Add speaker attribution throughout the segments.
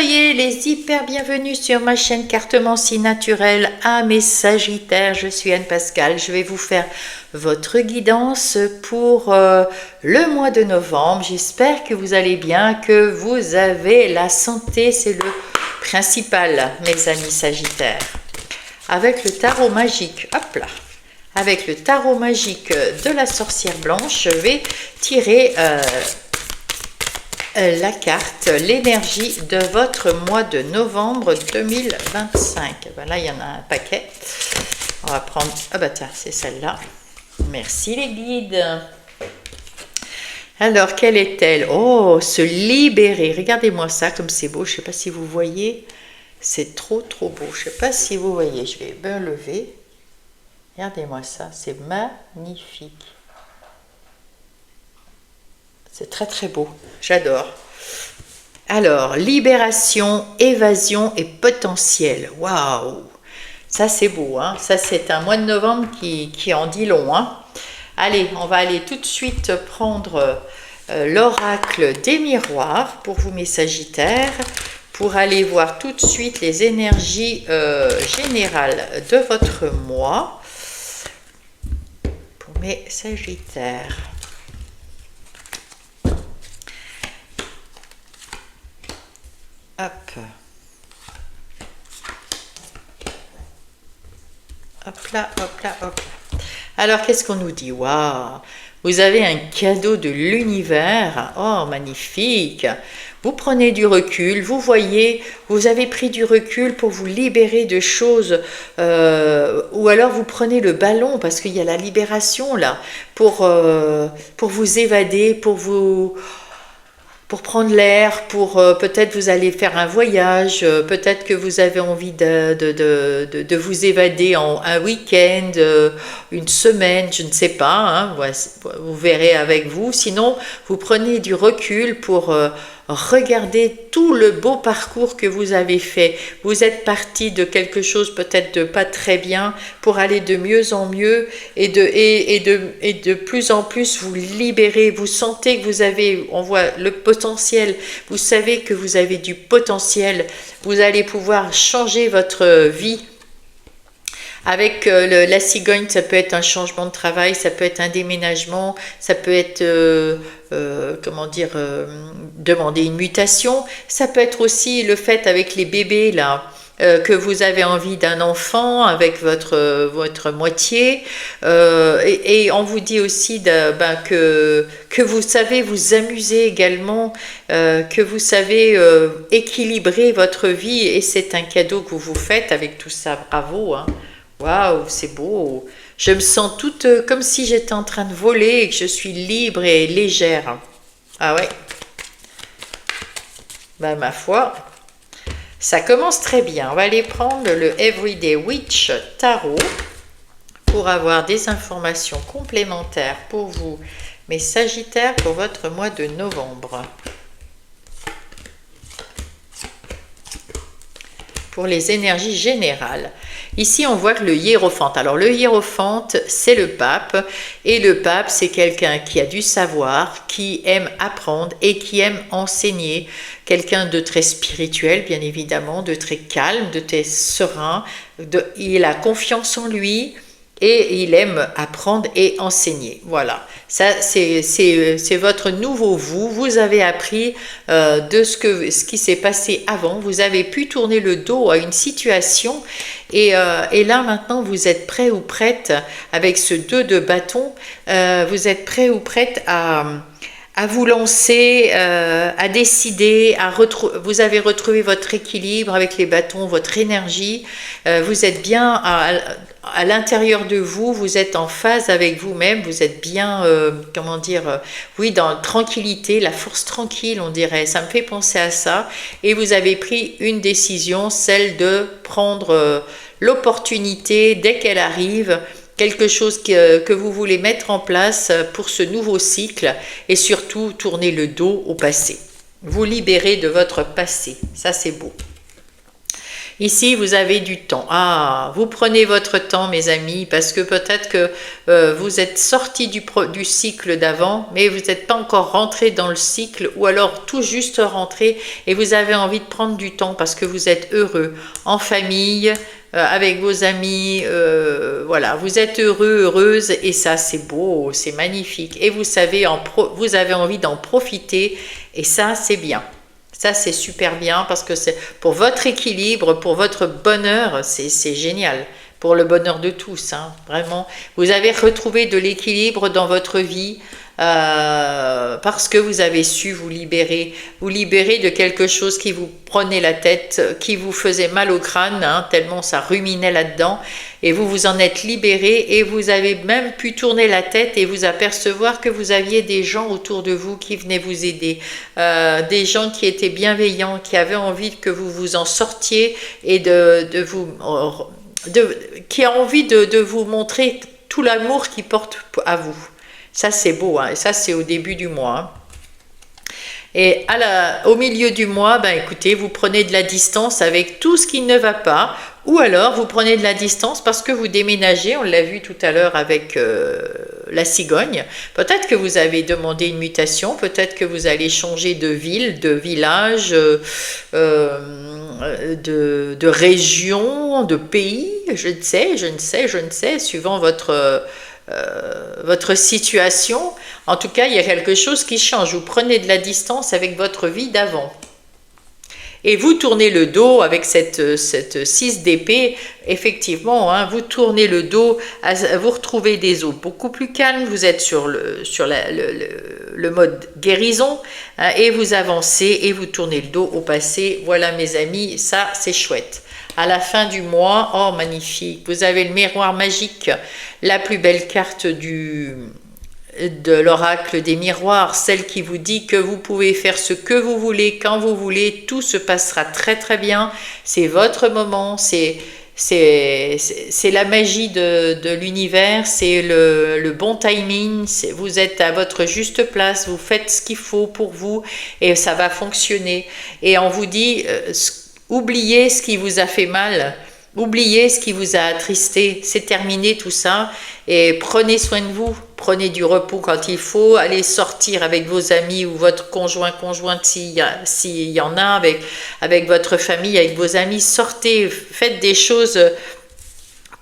Speaker 1: Soyez les hyper bienvenus sur ma chaîne Cartomancie naturelle à mes Sagittaires. Je suis Anne Pascal. Je vais vous faire votre guidance pour le mois de novembre. J'espère que vous allez bien, que vous avez la santé. C'est le principal, mes amis Sagittaires. Avec le tarot magique, hop là, avec le tarot magique de la sorcière blanche, je vais tirer la carte, l'énergie de votre mois de novembre 2025. Ben là, il y en a un paquet. On va prendre, ah bah tiens, c'est celle-là. Merci les guides. Alors, quelle est-elle? Oh, se libérer. Regardez-moi ça, comme c'est beau. Je ne sais pas si vous voyez. C'est trop, trop beau. Je ne sais pas si vous voyez. Je vais me lever. Regardez-moi ça. C'est magnifique. C'est très, très beau. J'adore. Alors, libération, évasion et potentiel. Waouh! Ça, c'est beau. Hein? Ça, c'est un mois de novembre qui en dit long. Hein? Allez, on va aller tout de suite prendre l'oracle des miroirs pour vous, mes Sagittaires, pour aller voir tout de suite les énergies générales de votre mois pour mes Sagittaires. Hop. Hop là, hop là, hop là. Alors, qu'est-ce qu'on nous dit? Waouh! Vous avez un cadeau de l'univers. Oh, magnifique! Vous prenez du recul, vous voyez, vous avez pris du recul pour vous libérer de choses, ou alors vous prenez le ballon, parce qu'il y a la libération là, pour vous évader, pour prendre l'air, pour peut-être vous allez faire un voyage, peut-être que vous avez envie de vous évader en un week-end, une semaine, je ne sais pas, hein, vous verrez avec vous. Sinon, vous prenez du recul pour regarder tout le beau parcours que vous avez fait. Vous êtes parti de quelque chose peut-être de pas très bien pour aller de mieux en mieux et de plus en plus vous libérer. Vous sentez que vous avez, on voit le potentiel, vous savez que vous avez du potentiel, vous allez pouvoir changer votre vie. Avec la cigogne, ça peut être un changement de travail, ça peut être un déménagement, ça peut être, comment dire, demander une mutation. Ça peut être aussi le fait avec les bébés, là, que vous avez envie d'un enfant avec votre moitié. Et on vous dit aussi que vous savez vous amuser également, que vous savez équilibrer votre vie. Et c'est un cadeau que vous vous faites avec tout ça. Bravo, hein. Waouh, c'est beau. Je me sens toute comme si j'étais en train de voler et que je suis libre et légère. Ah ouais. Ben, ma foi, ça commence très bien. On va aller prendre le Everyday Witch Tarot pour avoir des informations complémentaires pour vous, mes Sagittaires, pour votre mois de novembre. Pour les énergies générales. Ici, on voit que le hiérophante. Alors, le hiérophante, c'est le pape. Et le pape, c'est quelqu'un qui a du savoir, qui aime apprendre et qui aime enseigner. Quelqu'un de très spirituel, bien évidemment, de très calme, de très serein. Il a confiance en lui et il aime apprendre et enseigner. Voilà. Ça, c'est votre nouveau vous. Vous avez appris de ce qui s'est passé avant. Vous avez pu tourner le dos à une situation et là maintenant vous êtes prêt ou prête avec ce 2 de bâton. Vous êtes prêt ou prête à vous lancer, à décider, vous avez retrouvé votre équilibre avec les bâtons, votre énergie, vous êtes bien à l'intérieur de vous, vous êtes en phase avec vous-même, vous êtes bien, comment dire, oui, dans la tranquillité, la force tranquille, on dirait, ça me fait penser à ça, et vous avez pris une décision, celle de prendre l'opportunité dès qu'elle arrive, quelque chose que vous voulez mettre en place pour ce nouveau cycle et surtout tourner le dos au passé. Vous libérer de votre passé, ça c'est beau. Ici, vous avez du temps. Ah, vous prenez votre temps, mes amis, parce que peut-être que vous êtes sorti du cycle d'avant, mais vous n'êtes pas encore rentré dans le cycle, ou alors tout juste rentré, et vous avez envie de prendre du temps parce que vous êtes heureux en famille, avec vos amis, voilà, vous êtes heureux, heureuse, et ça, c'est beau, c'est magnifique. Et vous savez, vous avez envie d'en profiter, et ça, c'est bien. Ça, c'est super bien parce que c'est pour votre équilibre, pour votre bonheur, c'est génial. Pour le bonheur de tous, hein, vraiment. Vous avez retrouvé de l'équilibre dans votre vie parce que vous avez su vous libérer de quelque chose qui vous prenait la tête, qui vous faisait mal au crâne, hein, tellement ça ruminait là-dedans. Et vous vous en êtes libéré et vous avez même pu tourner la tête et vous apercevoir que vous aviez des gens autour de vous qui venaient vous aider, des gens qui étaient bienveillants, qui avaient envie que vous vous en sortiez et qui a envie de vous montrer tout l'amour qu'ils portent à vous. Ça, c'est beau, hein, et ça, c'est au début du mois. Hein. Et au milieu du mois, ben, écoutez, vous prenez de la distance avec tout ce qui ne va pas, ou alors vous prenez de la distance parce que vous déménagez, on l'a vu tout à l'heure avec la cigogne. Peut-être que vous avez demandé une mutation, peut-être que vous allez changer de ville, de village, de région, de pays, je ne sais, suivant votre situation. En tout cas, il y a quelque chose qui change. Vous prenez de la distance avec votre vie d'avant. Et vous tournez le dos avec cette 6 d'épée, effectivement, hein, vous tournez le dos, vous retrouvez des eaux beaucoup plus calmes, vous êtes sur le mode guérison, hein, et vous avancez et vous tournez le dos au passé. Voilà mes amis, ça c'est chouette. À la fin du mois, oh magnifique, vous avez le miroir magique, la plus belle carte de l'oracle des miroirs, celle qui vous dit que vous pouvez faire ce que vous voulez, quand vous voulez, tout se passera très très bien, c'est votre moment, c'est la magie de l'univers, c'est le bon timing, vous êtes à votre juste place, vous faites ce qu'il faut pour vous et ça va fonctionner. Et on vous dit, oubliez ce qui vous a fait mal, oubliez ce qui vous a attristé, c'est terminé tout ça et prenez soin de vous, prenez du repos quand il faut, allez sortir avec vos amis ou votre conjointe s'il y en a, avec votre famille, avec vos amis, sortez, faites des choses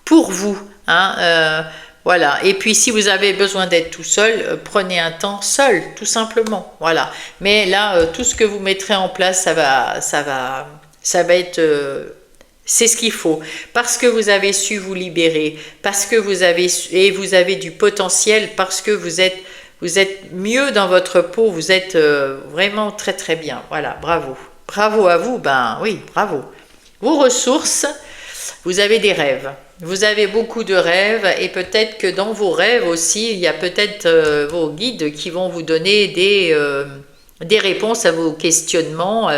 Speaker 1: pour vous, hein, voilà. Et puis si vous avez besoin d'être tout seul, prenez un temps seul, tout simplement, voilà. Mais là, tout ce que vous mettrez en place, ça va être... c'est ce qu'il faut, parce que vous avez su vous libérer, parce que vous avez du potentiel, parce que vous êtes mieux dans votre peau, vous êtes vraiment très très bien. Voilà, bravo. Bravo à vous, ben oui, bravo. Vos ressources, vous avez des rêves. Vous avez beaucoup de rêves et peut-être que dans vos rêves aussi, il y a peut-être vos guides qui vont vous donner des réponses à vos questionnements,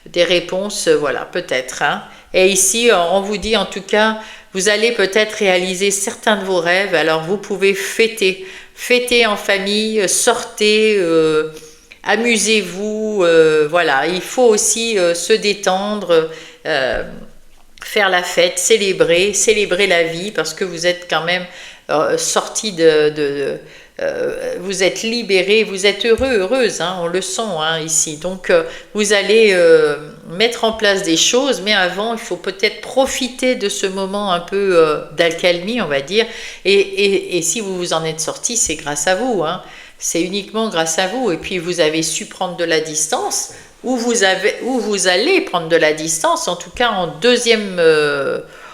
Speaker 1: des réponses, voilà, peut-être, hein. Et ici, on vous dit en tout cas, vous allez peut-être réaliser certains de vos rêves, alors vous pouvez fêter en famille, sortez, amusez-vous, voilà, il faut aussi se détendre, faire la fête, célébrer la vie, parce que vous êtes quand même sorti vous êtes libéré, vous êtes heureux, heureuse, hein, on le sent hein, ici. Donc vous allez mettre en place des choses, mais avant il faut peut-être profiter de ce moment un peu d'accalmie, on va dire. Et si vous vous en êtes sorti, c'est grâce à vous, hein. C'est uniquement grâce à vous. Et puis vous avez su prendre de la distance, ou vous allez prendre de la distance, en tout cas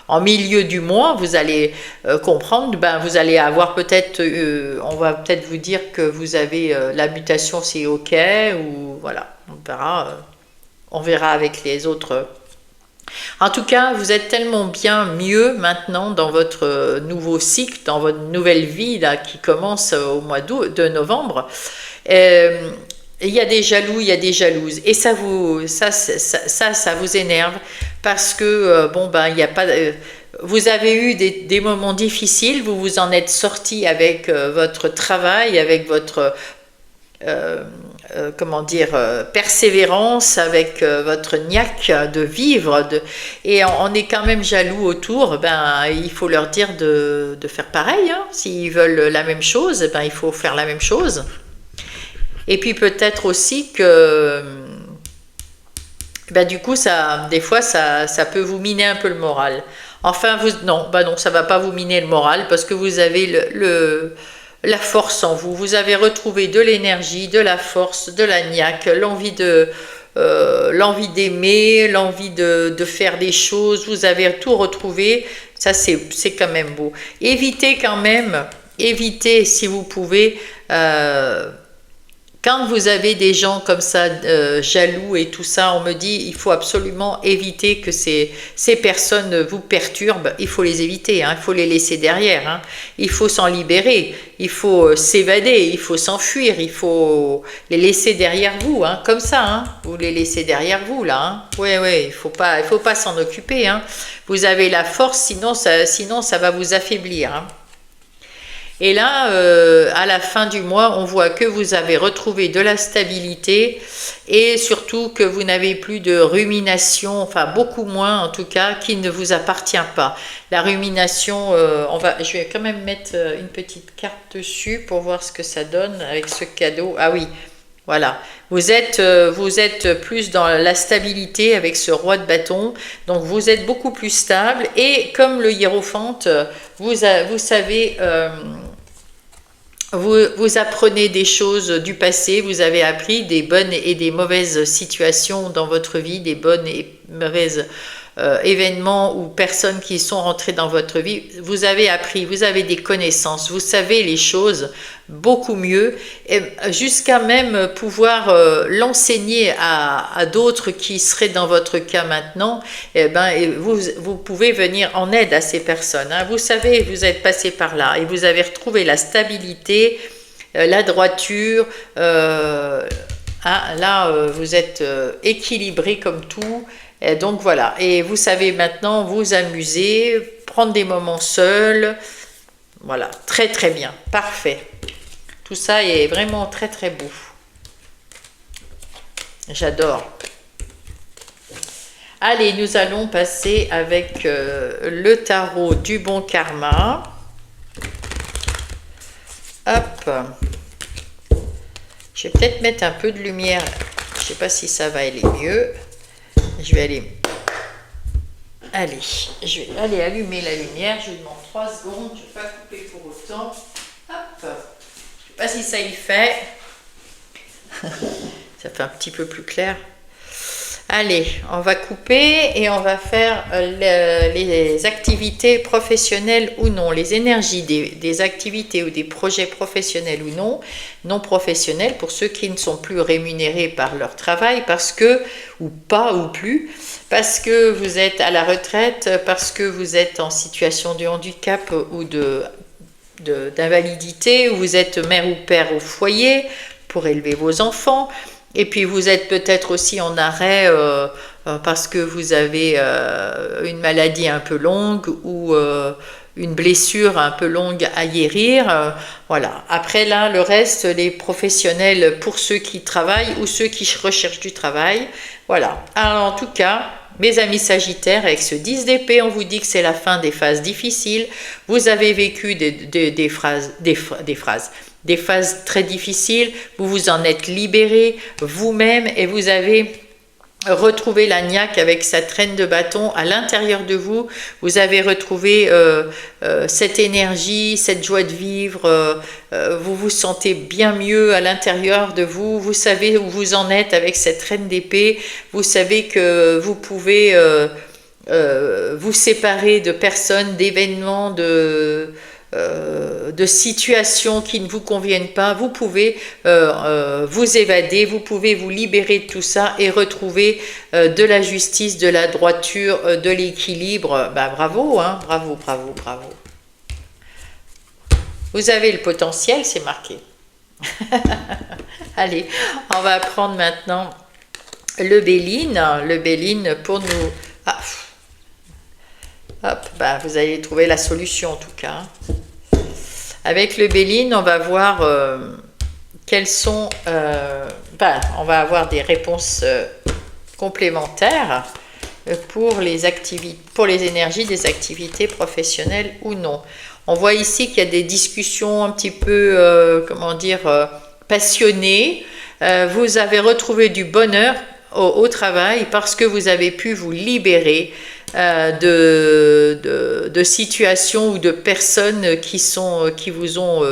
Speaker 1: en milieu du mois, vous allez comprendre, ben, vous allez avoir peut-être, on va peut-être vous dire que vous avez la mutation, c'est ok, ou voilà, on verra avec les autres. En tout cas, vous êtes tellement bien mieux maintenant dans votre nouveau cycle, dans votre nouvelle vie là, qui commence au mois de novembre. Il y a des jaloux, il y a des jalouses, et ça vous énerve parce que bon ben il y a pas, vous avez eu des moments difficiles, vous vous en êtes sorti avec votre travail, avec comment dire, persévérance, avec votre niaque de vivre, et on est quand même jaloux autour, ben, il faut leur dire de faire pareil, hein. S'ils veulent la même chose, ben, il faut faire la même chose. Et puis peut-être aussi que ben, du coup, des fois, ça peut vous miner un peu le moral. Enfin, non, ben non, ça va pas vous miner le moral parce que vous avez la force en vous. Vous avez retrouvé de l'énergie, de la force, de la niaque, l'envie d'aimer, l'envie de faire des choses. Vous avez tout retrouvé. Ça, c'est quand même beau. Évitez si vous pouvez. Quand vous avez des gens comme ça, jaloux et tout ça, on me dit il faut absolument éviter que ces personnes vous perturbent. Il faut les éviter, hein, il faut les laisser derrière. Hein. Il faut s'en libérer, il faut s'évader, il faut s'enfuir, il faut les laisser derrière vous, hein, comme ça. Hein. Vous les laissez derrière vous, là. Hein. Ouais, il faut pas s'en occuper. Hein. Vous avez la force, sinon ça va vous affaiblir. Hein. Et là, à la fin du mois, on voit que vous avez retrouvé de la stabilité et surtout que vous n'avez plus de rumination, enfin beaucoup moins en tout cas, qui ne vous appartient pas. La rumination, je vais quand même mettre une petite carte dessus pour voir ce que ça donne avec ce cadeau. Ah oui, voilà. Vous êtes plus dans la stabilité avec ce roi de bâton, donc vous êtes beaucoup plus stable et comme le hiérophante, vous savez... Vous apprenez des choses du passé, vous avez appris des bonnes et des mauvaises situations dans votre vie, des bonnes et mauvaises événements ou personnes qui sont rentrées dans votre vie. Vous avez appris, vous avez des connaissances, vous savez les choses beaucoup mieux, jusqu'à même pouvoir l'enseigner à d'autres qui seraient dans votre cas maintenant. Vous pouvez venir en aide à ces personnes. Hein. Vous savez, vous êtes passé par là et vous avez retrouvé la stabilité, la droiture. Vous êtes équilibré comme tout. Et donc voilà, et vous savez maintenant vous amuser, prendre des moments seuls. Voilà, très très bien, parfait. Tout ça est vraiment très très beau. J'adore. Allez, nous allons passer avec le tarot du bon karma. Hop. Je vais peut-être mettre un peu de lumière. Je ne sais pas si ça va aller mieux. Je vais aller allumer la lumière. Je demande 3 secondes. Je ne vais pas couper pour autant. Hop. Je ne sais pas si ça y fait. Ça fait un petit peu plus clair. Allez, on va couper et on va faire les activités professionnelles ou non, les énergies des activités ou des projets professionnels ou non, non professionnels pour ceux qui ne sont plus rémunérés par leur travail ou plus, parce que vous êtes à la retraite, parce que vous êtes en situation de handicap ou d'invalidité, ou vous êtes mère ou père au foyer pour élever vos enfants. Et puis vous êtes peut-être aussi en arrêt parce que vous avez une maladie un peu longue ou une blessure un peu longue à guérir. Voilà. Après là, le reste, les professionnels pour ceux qui travaillent ou ceux qui recherchent du travail. Voilà. Alors en tout cas, mes amis Sagittaires, avec ce 10 d'épée, on vous dit que c'est la fin des phases difficiles. Vous avez vécu des phases très difficiles, vous vous en êtes libéré vous-même et vous avez retrouvé la niaque avec cette reine de bâton à l'intérieur de vous. Vous avez retrouvé cette énergie, cette joie de vivre, vous vous sentez bien mieux à l'intérieur de vous, vous savez où vous en êtes avec cette reine d'épée, vous savez que vous pouvez vous séparer de personnes, d'événements, de situations qui ne vous conviennent pas, vous pouvez vous évader, vous pouvez vous libérer de tout ça et retrouver de la justice, de la droiture, de l'équilibre. Bravo, hein, bravo. Vous avez le potentiel, c'est marqué. Allez, on va prendre maintenant le Béline pour nous... Ah. Hop, vous allez trouver la solution en tout cas. Avec le Béline, on va voir quelles sont... on va avoir des réponses complémentaires pour les énergies des activités professionnelles ou non. On voit ici qu'il y a des discussions un petit peu, passionnées. Vous avez retrouvé du bonheur au travail parce que vous avez pu vous libérer de situations ou de personnes qui vous ont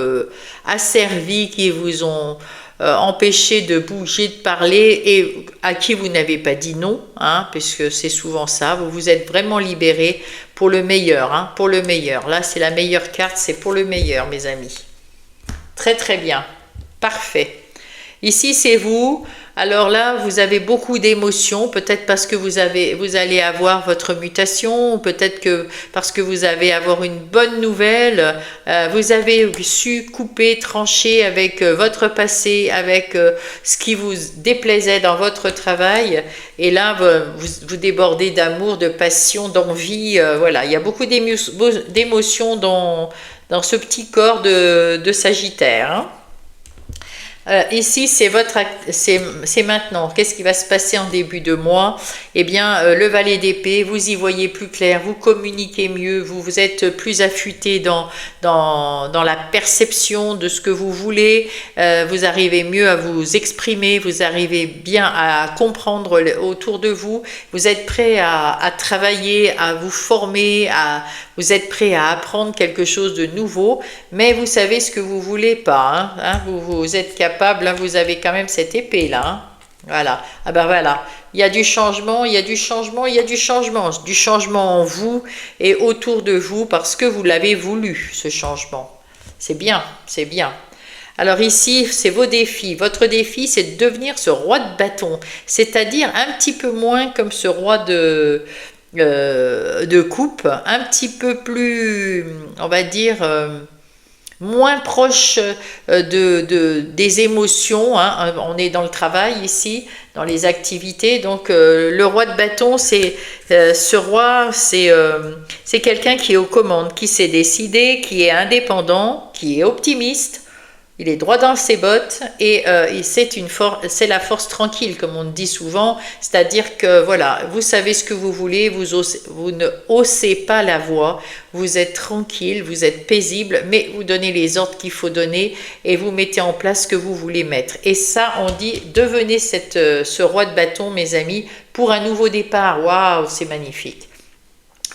Speaker 1: asservi, qui vous ont empêché de bouger, de parler et à qui vous n'avez pas dit non, hein, puisque c'est souvent ça, vous vous êtes vraiment libéré pour le meilleur, hein, pour le meilleur. Là, c'est la meilleure carte, c'est pour le meilleur, mes amis. Très très bien, parfait. Ici, c'est vous. Alors là, vous avez beaucoup d'émotions, peut-être parce que vous allez avoir votre mutation, ou peut-être que parce que vous allez avoir une bonne nouvelle. Vous avez su couper, trancher avec votre passé, avec ce qui vous déplaisait dans votre travail. Et là, vous débordez d'amour, de passion, d'envie. Voilà, il y a beaucoup d'émotions dans ce petit corps de Sagittaire, hein. Ici, c'est maintenant. Qu'est-ce qui va se passer en début de mois? Eh bien, le valet d'épée, vous y voyez plus clair, vous communiquez mieux, vous êtes plus affûté dans la perception de ce que vous voulez, vous arrivez mieux à vous exprimer, vous arrivez bien à comprendre autour de vous, vous êtes prêt à travailler, à vous former, vous êtes prêt à apprendre quelque chose de nouveau, mais vous savez ce que vous voulez pas, hein, vous êtes capable, hein, vous avez quand même cette épée là, hein, voilà, ah ben voilà, il y a du changement, il y a du changement, il y a du changement en vous et autour de vous parce que vous l'avez voulu, ce changement, c'est bien, c'est bien. Alors ici, c'est vos défis. Votre défi, c'est de devenir ce roi de bâton, c'est-à-dire un petit peu moins comme ce roi de coupe, un petit peu plus, on va dire, moins proche des émotions, hein. On est dans le travail ici, dans les activités, donc le roi de bâton, ce roi, c'est quelqu'un qui est aux commandes, qui sait décider, qui est indépendant, qui est optimiste. Il est droit dans ses bottes et c'est la force tranquille, comme on dit souvent. C'est-à-dire que voilà, vous savez ce que vous voulez, vous ne haussez pas la voix, vous êtes tranquille, vous êtes paisible, mais vous donnez les ordres qu'il faut donner et vous mettez en place ce que vous voulez mettre. Et ça, on dit, devenez ce roi de bâton, mes amis, pour un nouveau départ. Waouh, c'est magnifique.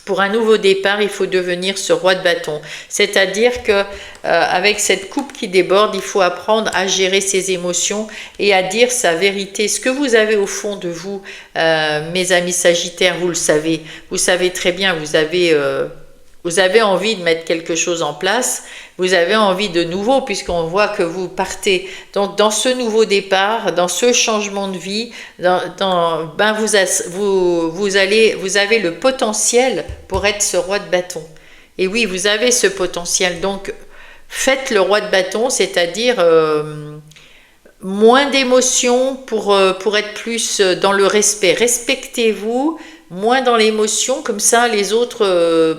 Speaker 1: Pour un nouveau départ, il faut devenir ce roi de bâton. C'est-à-dire que avec cette coupe qui déborde, il faut apprendre à gérer ses émotions et à dire sa vérité. Ce que vous avez au fond de vous, mes amis Sagittaires, vous le savez. Vous savez très bien, vous avez envie de mettre quelque chose en place, vous avez envie de nouveau puisqu'on voit que vous partez. Donc dans ce nouveau départ, dans ce changement de vie, vous avez le potentiel pour être ce roi de bâton. Et oui, vous avez ce potentiel. Donc faites le roi de bâton, c'est-à-dire moins d'émotions pour être plus dans le respect. Respectez-vous, moins dans l'émotion, comme ça les autres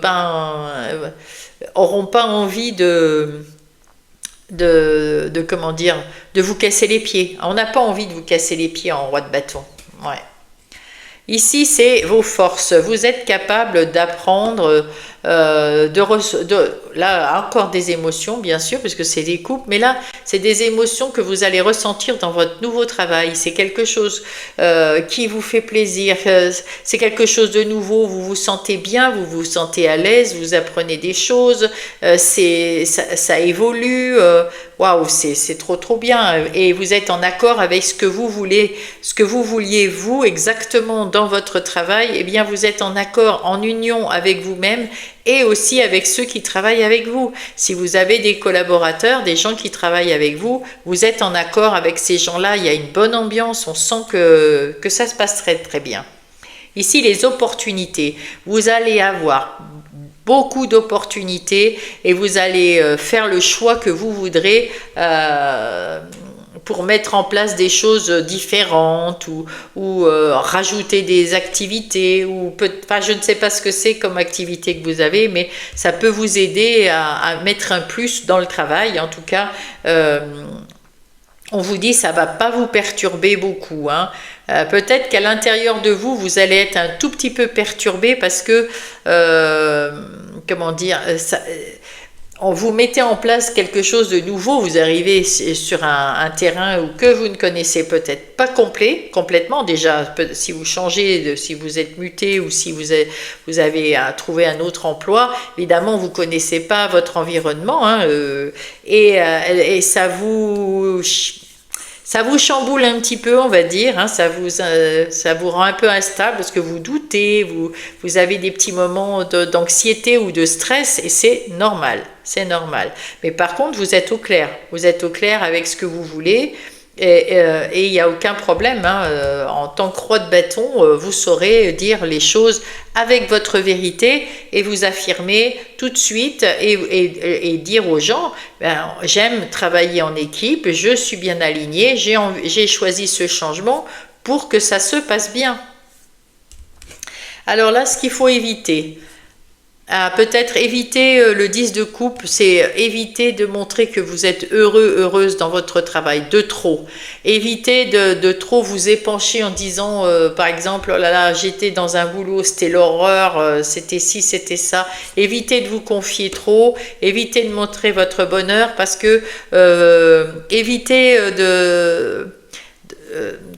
Speaker 1: auront pas envie de comment dire, de vous casser les pieds. On n'a pas envie de vous casser les pieds en roi de bâton. Ouais. Ici, c'est vos forces. Vous êtes capable d'apprendre, là, encore des émotions, bien sûr, puisque c'est des coupes, mais là, c'est des émotions que vous allez ressentir dans votre nouveau travail. C'est quelque chose qui vous fait plaisir, c'est quelque chose de nouveau, vous vous sentez bien, vous vous sentez à l'aise, vous apprenez des choses, ça évolue, waouh, c'est trop bien, et vous êtes en accord avec ce que vous voulez, ce que vous vouliez vous exactement dans votre travail. Eh bien vous êtes en accord, en union avec vous-même et aussi avec ceux qui travaillent avec vous. Si vous avez des collaborateurs, des gens qui travaillent avec vous, vous êtes en accord avec ces gens-là, il y a une bonne ambiance, on sent que ça se passe très très bien. Ici, les opportunités, vous allez avoir beaucoup d'opportunités et vous allez faire le choix que vous voudrez pour mettre en place des choses différentes ou rajouter des activités je ne sais pas ce que c'est comme activité que vous avez, mais ça peut vous aider à mettre un plus dans le travail. En tout cas, on vous dit ça va pas vous perturber beaucoup, hein. Peut-être qu'à l'intérieur de vous, vous allez être un tout petit peu perturbé parce que, comment dire, on vous mettez en place quelque chose de nouveau, vous arrivez sur un terrain que vous ne connaissez peut-être pas complètement déjà, si vous changez, si vous êtes muté ou si vous avez trouvé un autre emploi, évidemment vous ne connaissez pas votre environnement, hein, et ça vous chamboule un petit peu, on va dire, hein, ça vous rend un peu instable parce que vous doutez, vous avez des petits moments d'anxiété ou de stress et c'est normal, c'est normal. Mais par contre, vous êtes au clair avec ce que vous voulez et il n'y a aucun problème, hein, en tant que roi de bâton, vous saurez dire les choses avec votre vérité et vous affirmer tout de suite et dire aux gens, ben, j'aime travailler en équipe, je suis bien aligné, j'ai choisi ce changement pour que ça se passe bien. Alors là, ce qu'il faut éviter, peut-être éviter le 10 de coupe, c'est éviter de montrer que vous êtes heureux, heureuse dans votre travail, de trop. Évitez de trop vous épancher en disant, par exemple, oh là là, j'étais dans un boulot, c'était l'horreur, c'était ci, c'était ça. Évitez de vous confier trop, évitez de montrer votre bonheur parce que évitez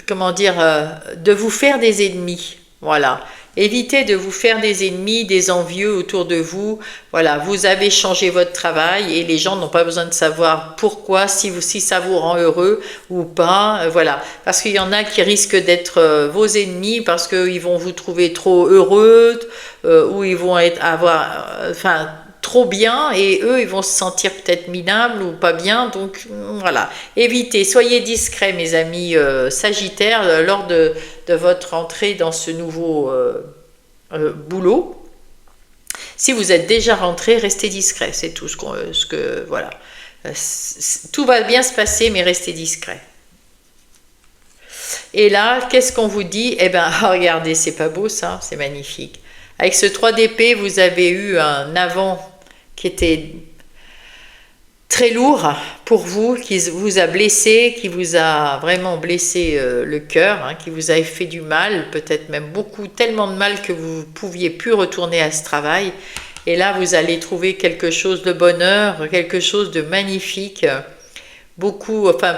Speaker 1: comment dire, de vous faire des ennemis. Voilà. Évitez de vous faire des ennemis, des envieux autour de vous. Voilà, vous avez changé votre travail et les gens n'ont pas besoin de savoir pourquoi, si ça vous rend heureux ou pas. Voilà, parce qu'il y en a qui risquent d'être vos ennemis parce qu'ils vont vous trouver trop heureux ou ils vont enfin, trop bien et eux ils vont se sentir peut-être minables ou pas bien, donc voilà, évitez, soyez discrets mes amis Sagittaires lors de votre entrée dans ce nouveau boulot. Si vous êtes déjà rentré, restez discret, c'est tout voilà. Tout va bien se passer mais restez discret. Et là, qu'est-ce qu'on vous dit? Eh bien, regardez, c'est pas beau ça, c'est magnifique. Avec ce 3 d'épée, vous avez eu un avant qui était très lourd pour vous, qui vous a blessé, qui vous a vraiment blessé le cœur, hein, qui vous a fait du mal, peut-être même beaucoup, tellement de mal que vous ne pouviez plus retourner à ce travail. Et là, vous allez trouver quelque chose de bonheur, quelque chose de magnifique,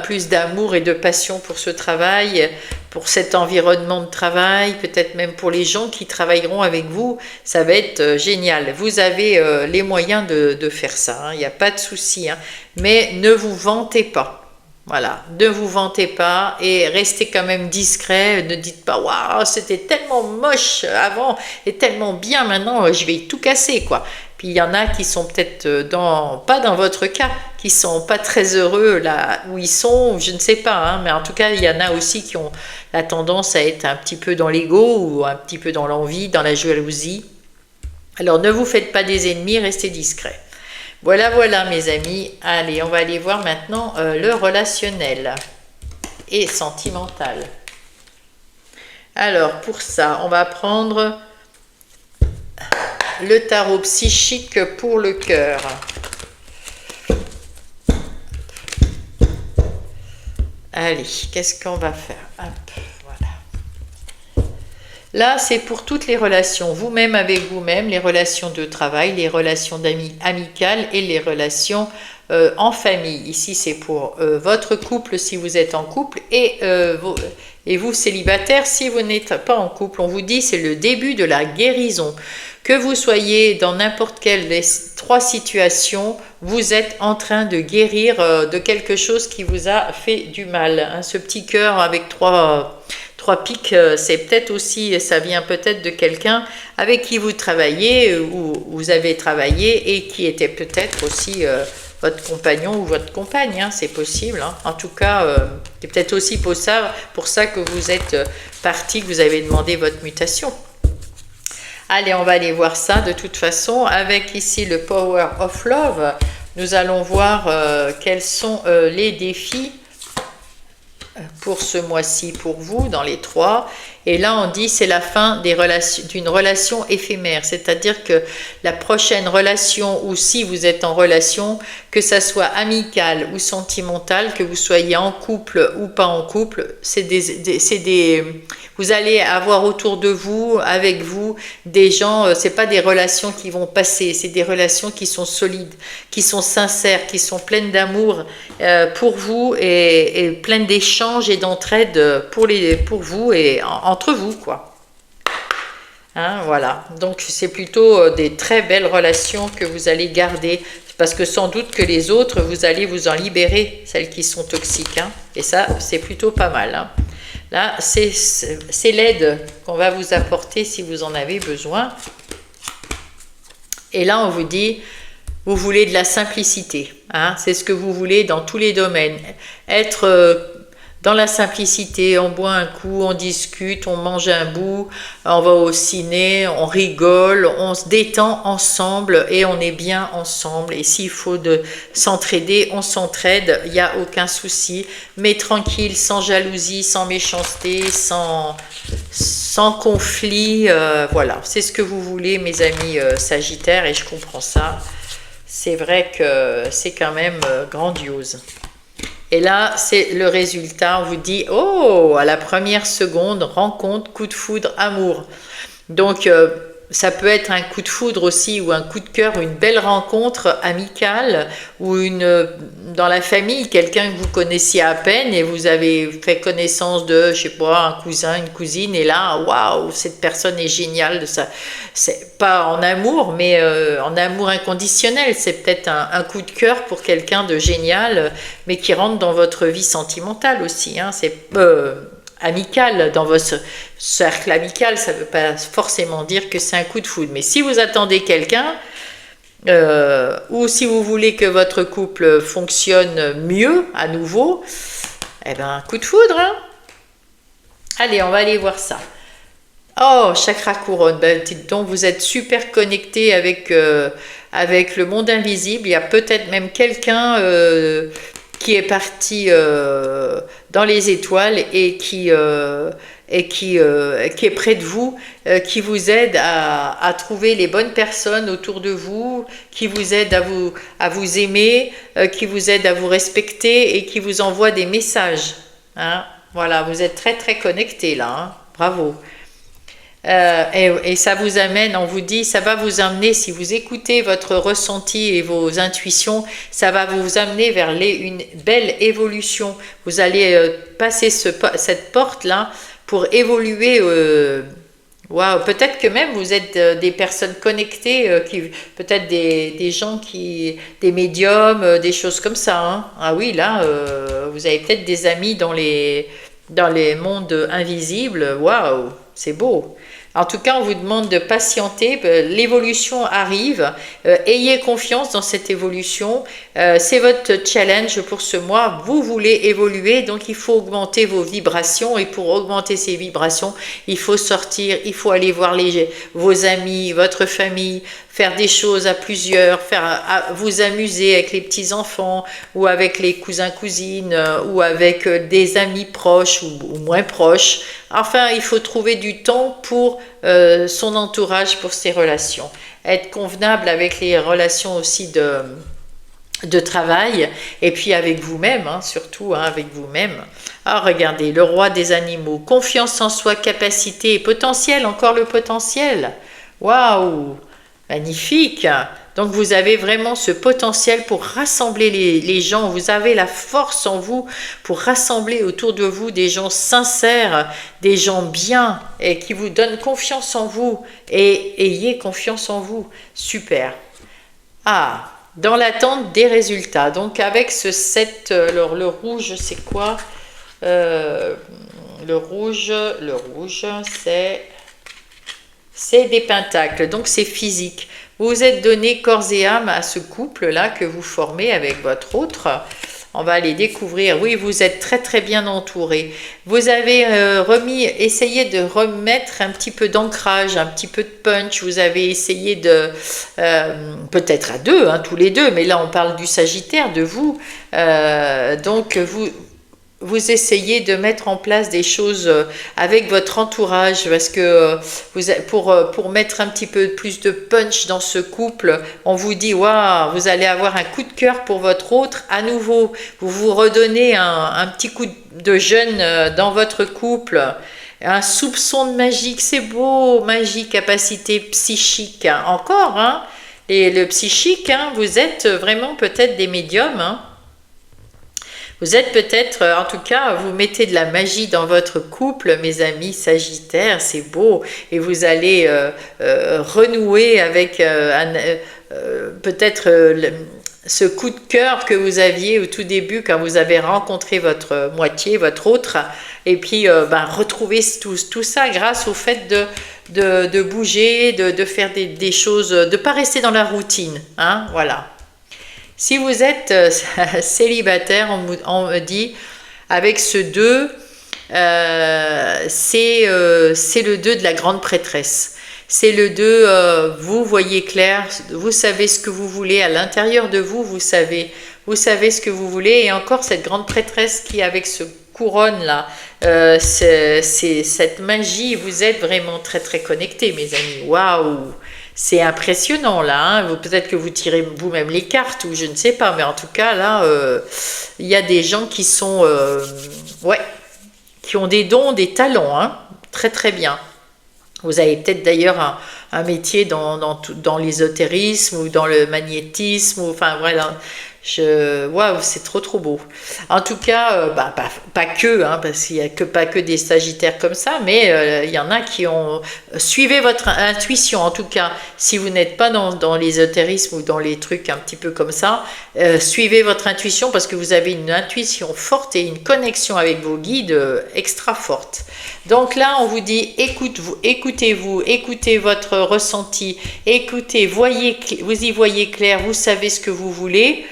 Speaker 1: plus d'amour et de passion pour ce travail, pour cet environnement de travail, peut-être même pour les gens qui travailleront avec vous, ça va être génial. Vous avez les moyens de faire ça, hein, il n'y a pas de souci, hein, mais ne vous vantez pas. Voilà, ne vous vantez pas et restez quand même discret, ne dites pas « Waouh, c'était tellement moche avant et tellement bien maintenant, je vais tout casser quoi ». Puis il y en a qui sont peut-être pas dans votre cas, qui sont pas très heureux là où ils sont, je ne sais pas, hein, mais en tout cas il y en a aussi qui ont la tendance à être un petit peu dans l'ego ou un petit peu dans l'envie, dans la jalousie. Alors ne vous faites pas des ennemis, restez discret. Voilà mes amis, allez on va aller voir maintenant le relationnel et sentimental. Alors pour ça on va prendre le tarot psychique pour le cœur. Allez, qu'est-ce qu'on va faire? Hop, voilà. Là, c'est pour toutes les relations, vous-même avec vous-même, les relations de travail, les relations amicales et les relations en famille. Ici, c'est pour votre couple si vous êtes en couple et vous célibataire si vous n'êtes pas en couple. On vous dit c'est le début de la guérison. Que vous soyez dans n'importe quelle des 3 situations, vous êtes en train de guérir de quelque chose qui vous a fait du mal. Hein, ce petit cœur avec 3 pics, c'est peut-être aussi, ça vient peut-être de quelqu'un avec qui vous travaillez ou vous avez travaillé et qui était peut-être aussi votre compagnon ou votre compagne, hein, c'est possible. Hein. En tout cas, c'est peut-être aussi pour ça que vous êtes parti, que vous avez demandé votre mutation. Allez, on va aller voir ça de toute façon. Avec ici le Power of Love, nous allons voir quels sont les défis pour ce mois-ci pour vous, dans les 3. Et là, on dit c'est la fin des relations, d'une relation éphémère. C'est-à-dire que la prochaine relation, ou si vous êtes en relation, que ça soit amicale ou sentimentale, que vous soyez en couple ou pas en couple, vous allez avoir autour de vous, avec vous, des gens, c'est pas des relations qui vont passer, c'est des relations qui sont solides, qui sont sincères, qui sont pleines d'amour pour vous et pleines d'échanges et d'entraide pour vous et entre vous, quoi. Hein, voilà, donc c'est plutôt des très belles relations que vous allez garder, parce que sans doute que les autres, vous allez vous en libérer, celles qui sont toxiques, hein, et ça, c'est plutôt pas mal, hein. Là, c'est l'aide qu'on va vous apporter si vous en avez besoin. Et là, on vous dit, vous voulez de la simplicité, hein, c'est ce que vous voulez dans tous les domaines. Être dans la simplicité, on boit un coup, on discute, on mange un bout, on va au ciné, on rigole, on se détend ensemble et on est bien ensemble. Et s'il faut s'entraider, on s'entraide, il n'y a aucun souci. Mais tranquille, sans jalousie, sans méchanceté, sans conflit. Voilà, c'est ce que vous voulez, mes amis Sagittaires, et je comprends ça. C'est vrai que c'est quand même grandiose. Et là, c'est le résultat. On vous dit, oh, à la première seconde, rencontre, coup de foudre, amour. Donc, ça peut être un coup de foudre aussi, ou un coup de cœur, une belle rencontre amicale, ou dans la famille, quelqu'un que vous connaissiez à peine et vous avez fait connaissance de, je sais pas, un cousin, une cousine, et là, waouh, cette personne est géniale. C'est pas en amour, mais en amour inconditionnel. C'est peut-être un coup de cœur pour quelqu'un de génial, mais qui rentre dans votre vie sentimentale aussi, hein. C'est amical, dans votre cercle amical, ça ne veut pas forcément dire que c'est un coup de foudre. Mais si vous attendez quelqu'un, ou si vous voulez que votre couple fonctionne mieux à nouveau, eh ben un coup de foudre, hein. Allez, on va aller voir ça. Oh, chakra couronne, ben, donc vous êtes super connecté avec le monde invisible. Il y a peut-être même quelqu'un qui est parti dans les étoiles et qui est près de vous, qui vous aide à trouver les bonnes personnes autour de vous, qui vous aide à vous aimer, qui vous aide à vous respecter et qui vous envoie des messages, hein. Voilà, vous êtes très très connectés là, hein. Bravo. Et ça vous amène, on vous dit, ça va vous amener, si vous écoutez votre ressenti et vos intuitions, ça va vous amener vers une belle évolution. Vous allez passer cette porte-là pour évoluer. Waouh, peut-être que même vous êtes des personnes connectées, peut-être des gens des médiums, des choses comme ça, hein. Ah oui, là, vous avez peut-être des amis dans les mondes invisibles. Waouh, c'est beau. En tout cas, on vous demande de patienter, l'évolution arrive, ayez confiance dans cette évolution, c'est votre challenge pour ce mois, vous voulez évoluer, donc il faut augmenter vos vibrations, et pour augmenter ces vibrations, il faut sortir, il faut aller voir vos amis, votre famille, faire des choses à plusieurs, vous amuser avec les petits-enfants, ou avec les cousins-cousines, ou avec des amis proches ou moins proches. Enfin, il faut trouver du temps pour son entourage, pour ses relations. Être convenable avec les relations aussi de travail, et puis avec vous-même, hein, surtout, hein, avec vous-même. Ah, regardez, le roi des animaux, confiance en soi, capacité et potentiel, encore le potentiel. Waouh! Magnifique! Donc vous avez vraiment ce potentiel pour rassembler les gens, vous avez la force en vous pour rassembler autour de vous des gens sincères, des gens bien et qui vous donnent confiance en vous, et ayez confiance en vous. Super! Ah, dans l'attente des résultats, donc avec ce 7, alors le rouge c'est quoi? Le rouge c'est des pentacles, donc c'est physique. Vous vous êtes donné corps et âme à ce couple-là que vous formez avec votre autre. On va aller découvrir. Oui, vous êtes très très bien entouré. Vous avez essayé de remettre un petit peu d'ancrage, un petit peu de punch. Vous avez essayé peut-être à deux, hein, tous les deux, mais là on parle du Sagittaire, de vous. Donc vous essayez de mettre en place des choses avec votre entourage parce que pour mettre un petit peu plus de punch dans ce couple, on vous dit waouh, vous allez avoir un coup de cœur pour votre autre à nouveau. Vous vous redonnez un petit coup de jeune dans votre couple. Un soupçon de magique, c'est beau, magie, capacité psychique. Encore, hein, et le psychique, hein, vous êtes vraiment peut-être des médiums, hein. Vous êtes peut-être, en tout cas, vous mettez de la magie dans votre couple, mes amis Sagittaires, c'est beau. Et vous allez renouer avec peut-être ce coup de cœur que vous aviez au tout début quand vous avez rencontré votre moitié, votre autre. Et puis, retrouver tout ça grâce au fait de bouger, de faire des choses, de ne pas rester dans la routine. Hein, voilà. Si vous êtes célibataire, on me dit, avec ce 2, c'est le 2 de la grande prêtresse. C'est le 2, vous voyez clair, vous savez ce que vous voulez à l'intérieur de vous, vous savez ce que vous voulez. Et encore cette grande prêtresse qui, avec ce couronne là, c'est cette magie, vous êtes vraiment très très connectés, mes amis. Waouh! C'est impressionnant là, hein. Peut-être que vous tirez vous-même les cartes ou je ne sais pas, mais en tout cas là, il y a des gens qui sont, qui ont des dons, des talents, hein. Très très bien. Vous avez peut-être d'ailleurs un métier dans l'ésotérisme ou dans le magnétisme, ou, enfin voilà. Waouh, c'est trop beau. En tout cas, pas que, hein, parce qu'il n'y a pas que des Sagittaires comme ça, mais il y en a qui ont... Suivez votre intuition, en tout cas, si vous n'êtes pas dans l'ésotérisme ou dans les trucs un petit peu comme ça, suivez votre intuition parce que vous avez une intuition forte et une connexion avec vos guides extra forte. Donc là, on vous dit, écoutez-vous, écoutez votre ressenti, écoutez, vous y voyez clair, vous savez ce que vous voulez.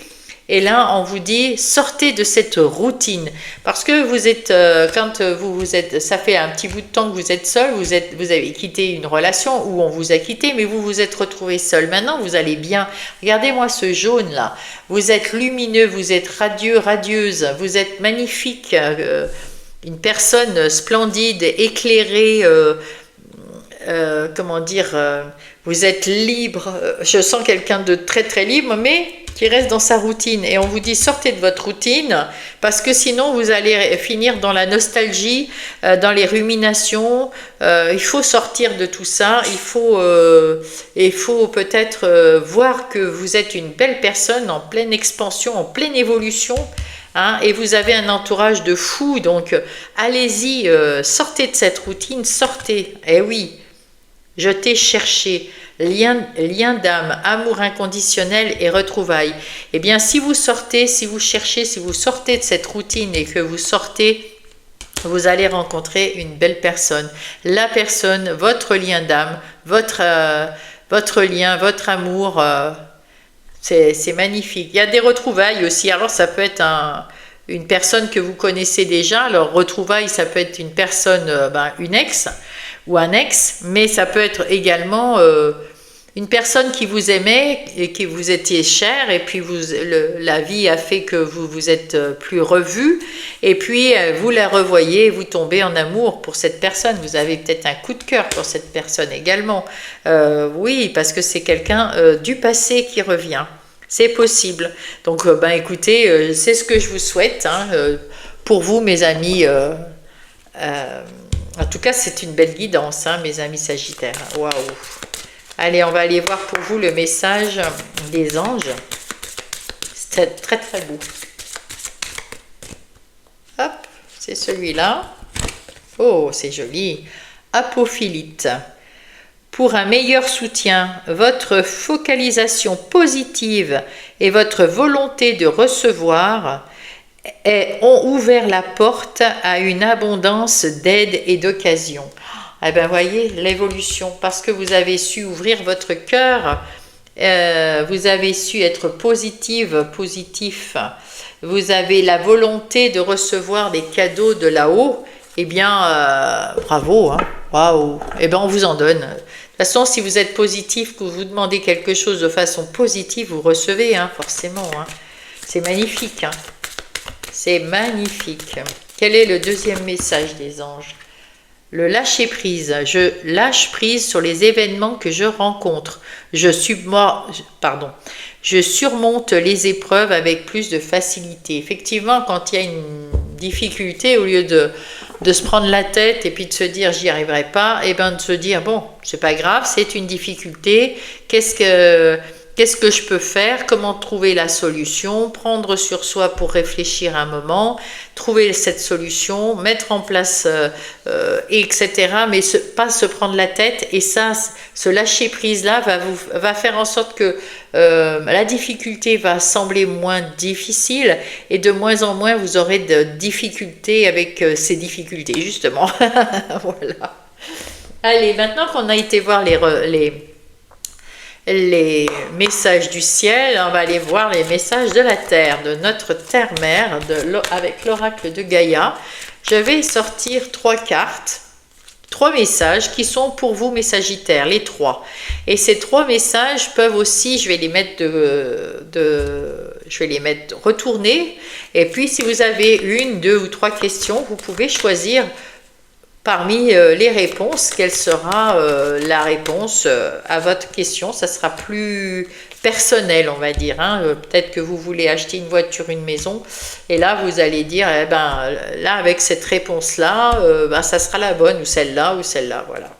Speaker 1: Et là, on vous dit, sortez de cette routine. Parce que vous êtes, quand vous êtes, ça fait un petit bout de temps que vous êtes seul, vous avez quitté une relation où on vous a quitté, mais vous vous êtes retrouvé seul. Maintenant, vous allez bien. Regardez-moi ce jaune là. Vous êtes lumineux, vous êtes radieux, radieuse, vous êtes magnifique. Une personne splendide, éclairée, comment dire, vous êtes libre. Je sens quelqu'un de très très libre, mais qui reste dans sa routine. Et on vous dit, sortez de votre routine, parce que sinon vous allez finir dans la nostalgie, dans les ruminations. Il faut sortir de tout ça. Il faut peut-être voir que vous êtes une belle personne en pleine expansion, en pleine évolution. Hein, et vous avez un entourage de fous, donc allez-y, sortez de cette routine, sortez. Eh oui, je t'ai cherché. Lien d'âme, amour inconditionnel et retrouvailles. Eh bien, si vous sortez, si vous cherchez, si vous sortez de cette routine et que vous sortez, vous allez rencontrer une belle personne. La personne, votre lien d'âme, votre lien, votre amour, c'est magnifique. Il y a des retrouvailles aussi. Alors, ça peut être une personne que vous connaissez déjà. Alors, retrouvailles, ça peut être une personne, une ex ou un ex, mais ça peut être également une personne qui vous aimait et qui vous étiez cher, et puis la vie a fait que vous vous êtes plus revus, et puis vous la revoyez et vous tombez en amour pour cette personne. Vous avez peut-être un coup de cœur pour cette personne également. Oui, parce que c'est quelqu'un du passé qui revient. C'est possible. Donc, écoutez, c'est ce que je vous souhaite, hein, pour vous, mes amis. En tout cas, c'est une belle guidance, hein, mes amis Sagittaires. Waouh! Allez, on va aller voir pour vous le message des anges. C'est très très beau. Hop, c'est celui-là. Oh, c'est joli. Apophilite. Pour un meilleur soutien, votre focalisation positive et votre volonté de recevoir ont ouvert la porte à une abondance d'aide et d'occasions. Eh bien, voyez l'évolution, parce que vous avez su ouvrir votre cœur, vous avez su être positif, vous avez la volonté de recevoir des cadeaux de là-haut. Eh bien, bravo, hein, waouh. Eh bien, on vous en donne. De toute façon, si vous êtes positif, que vous demandez quelque chose de façon positive, vous recevez, hein, forcément. Hein. C'est magnifique. Hein. C'est magnifique. Quel est le deuxième message des anges? Le lâcher prise. Je lâche prise sur les événements que je rencontre. Je surmonte les épreuves avec plus de facilité. Effectivement, quand il y a une difficulté, au lieu de se prendre la tête et puis de se dire j'y arriverai pas, et bien de se dire bon, c'est pas grave, c'est une difficulté. Qu'est-ce que je peux faire? Comment trouver la solution? Prendre sur soi pour réfléchir un moment, trouver cette solution, mettre en place, etc. Mais pas se prendre la tête. Et ça, ce lâcher prise là va faire en sorte que la difficulté va sembler moins difficile et de moins en moins vous aurez de difficultés avec ces difficultés justement. Voilà. Allez, maintenant qu'on a été voir les messages du ciel, on va aller voir les messages de la Terre, de notre Terre-Mère, avec l'oracle de Gaïa. Je vais sortir 3 cartes, 3 messages qui sont pour vous, mes Sagittaires, les 3. Et ces 3 messages peuvent aussi, je vais les mettre retournés. Et puis, si vous avez 1, 2 ou 3 questions, vous pouvez choisir parmi les réponses, quelle sera la réponse à votre question. Ça sera plus personnel, on va dire. Hein. Peut-être que vous voulez acheter une voiture, une maison, et là, vous allez dire, eh ben, là, avec cette réponse-là, ça sera la bonne, ou celle-là, voilà.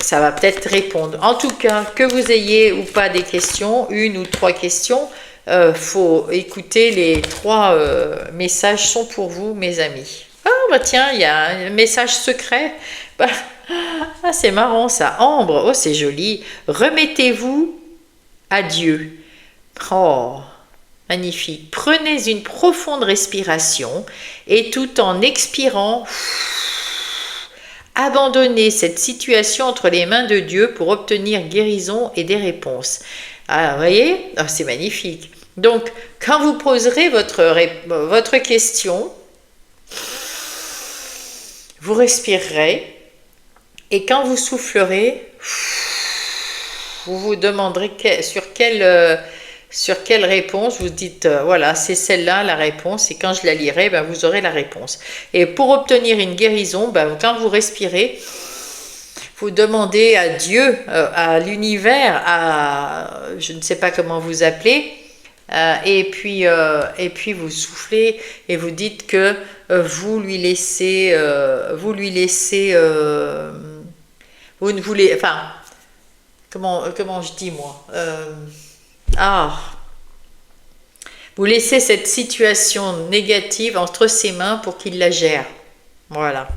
Speaker 1: Ça va peut-être répondre. En tout cas, que vous ayez ou pas des questions, 1 ou 3 questions, faut écouter les 3 messages sont pour vous, mes amis. Ah bah tiens, il y a un message secret. Bah, ah, c'est marrant ça. Ambre, oh c'est joli. Remettez-vous à Dieu. Oh, magnifique. Prenez une profonde respiration et tout en expirant, abandonnez cette situation entre les mains de Dieu pour obtenir guérison et des réponses. Ah, vous voyez, oh, c'est magnifique. Donc, quand vous poserez votre question, vous respirerez et quand vous soufflerez, vous vous demanderez sur quelle réponse vous dites voilà, c'est celle-là la réponse, et quand je la lirai, ben, vous aurez la réponse. Et pour obtenir une guérison, ben, quand vous respirez, vous demandez à Dieu, à l'univers, à je ne sais pas comment vous appelez, et puis vous soufflez et vous dites que vous lui laissez, vous ne voulez, enfin, comment je dis moi, vous laissez cette situation négative entre ses mains pour qu'il la gère. Voilà.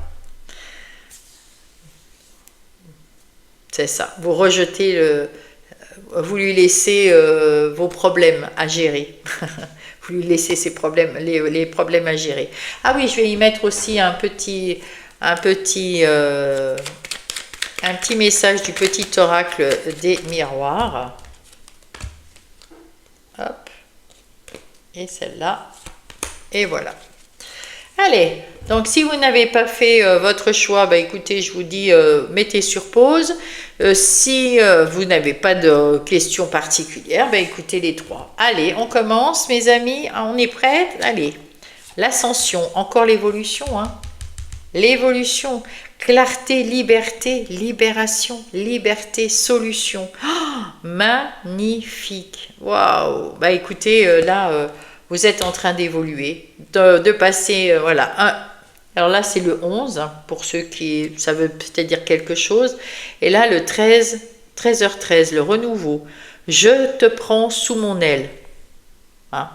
Speaker 1: C'est ça. Vous rejetez vous lui laissez vos problèmes à gérer. Vous lui laissez ses problèmes, les problèmes à gérer. Ah oui, je vais y mettre aussi un petit message du petit oracle des miroirs. Hop. Et celle-là. Et voilà. Allez, donc si vous n'avez pas fait votre choix, bah écoutez, je vous dis, mettez sur pause. Si vous n'avez pas de questions particulières, bah écoutez les 3. Allez, on commence, mes amis. On est prêts? Allez, l'ascension, encore l'évolution. Hein. L'évolution, clarté, liberté, libération, liberté, solution. Oh, magnifique. Waouh. Bah écoutez, là... vous êtes en train d'évoluer, de passer, voilà, alors là c'est le 11, hein, pour ceux qui, ça veut peut-être dire quelque chose, et là le 13h13, le renouveau, je te prends sous mon aile. Hein.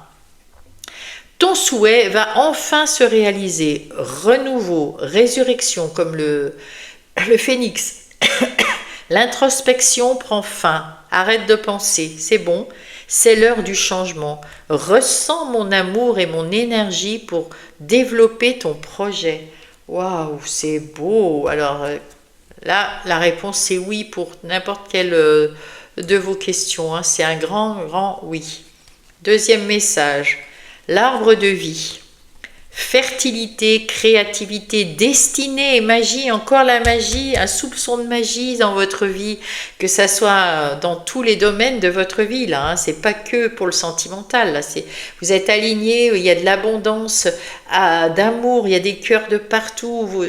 Speaker 1: Ton souhait va enfin se réaliser, renouveau, résurrection, comme le phénix. L'introspection prend fin, arrête de penser, c'est bon. C'est l'heure du changement. Ressens mon amour et mon énergie pour développer ton projet. Waouh, c'est beau. Alors là, la réponse c'est oui pour n'importe quelle de vos questions. Hein. C'est un grand oui. Deuxième message. L'arbre de vie. fertilité, créativité, destinée, magie, encore la magie, un soupçon de magie dans votre vie, que ça soit dans tous les domaines de votre vie, là, hein, c'est pas que pour le sentimental, là, vous êtes aligné, il y a de l'abondance, d'amour, il y a des cœurs de partout,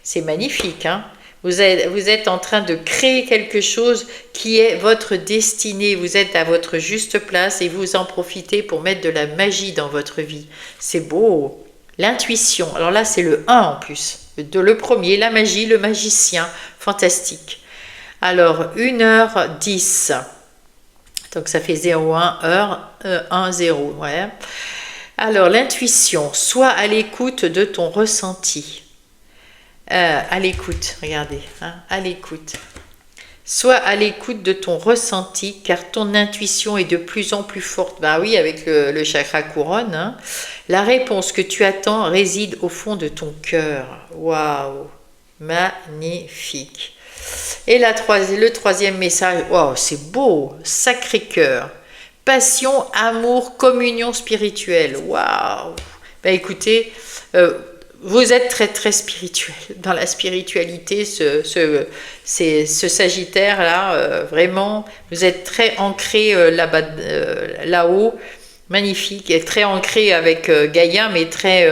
Speaker 1: c'est magnifique, hein. Vous êtes en train de créer quelque chose qui est votre destinée. Vous êtes à votre juste place et vous en profitez pour mettre de la magie dans votre vie. C'est beau. L'intuition. Alors là, c'est le 1 en plus. Le premier, la magie, le magicien. Fantastique. Alors, 1h10. Donc ça fait 0,1 heure, 1, 0. Ouais. Alors, l'intuition. Sois à l'écoute de ton ressenti. À l'écoute, regardez, hein, à l'écoute. Sois à l'écoute de ton ressenti, car ton intuition est de plus en plus forte. Ben oui, avec le chakra couronne, hein. La réponse que tu attends réside au fond de ton cœur. Waouh, magnifique. Et le troisième message, waouh, c'est beau, Sacré-Cœur. Passion, amour, communion spirituelle. Waouh. Ben écoutez, vous êtes très très spirituel. Dans la spiritualité, ce Sagittaire là, vraiment, vous êtes très ancré là-bas, là-haut, magnifique, et très ancré avec Gaïa, mais très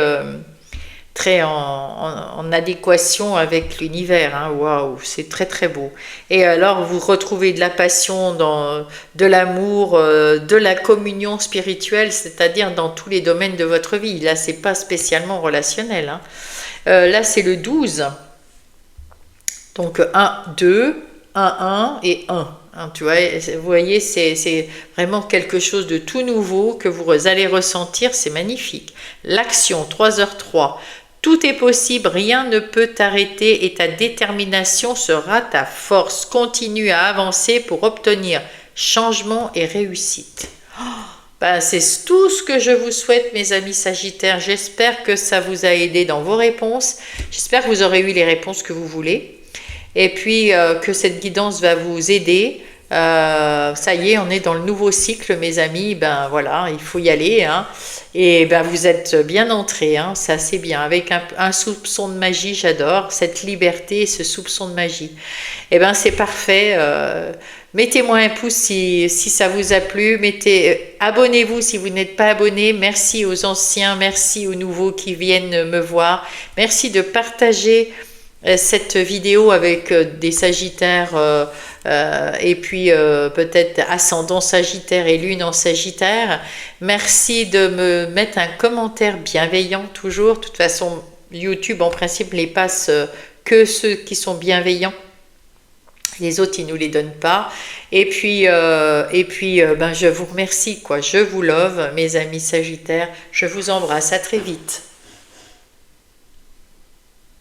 Speaker 1: en adéquation avec l'univers, hein. Waouh, c'est très très beau. Et alors vous retrouvez de la passion, de l'amour, de la communion spirituelle, c'est-à-dire dans tous les domaines de votre vie. Là, c'est pas spécialement relationnel, hein. Là, c'est le 12. Donc 1, 2, 1 et 1. Hein, tu vois, vous voyez, c'est vraiment quelque chose de tout nouveau que vous allez ressentir, c'est magnifique. L'action, 3h03. Tout est possible, rien ne peut t'arrêter et ta détermination sera ta force. Continue à avancer pour obtenir changement et réussite. Ben, c'est tout ce que je vous souhaite, mes amis Sagittaires. J'espère que ça vous a aidé dans vos réponses. J'espère que vous aurez eu les réponses que vous voulez. Et puis que cette guidance va vous aider. Ça y est, on est dans le nouveau cycle, mes amis. Ben voilà, il faut y aller, hein. Et ben vous êtes bien entrés, hein. Ça c'est bien. Avec un soupçon de magie, j'adore cette liberté, ce soupçon de magie. Et ben c'est parfait. Mettez-moi un pouce si ça vous a plu. Abonnez-vous si vous n'êtes pas abonné. Merci aux anciens, merci aux nouveaux qui viennent me voir. Merci de partager cette vidéo avec des Sagittaires et puis peut-être ascendant Sagittaire et lune en Sagittaire. Merci de me mettre un commentaire bienveillant toujours. De toute façon, YouTube en principe les passe que ceux qui sont bienveillants. Les autres, ils ne nous les donnent pas. Et puis ben, je vous remercie, quoi. Je vous love, mes amis Sagittaires. Je vous embrasse. À très vite.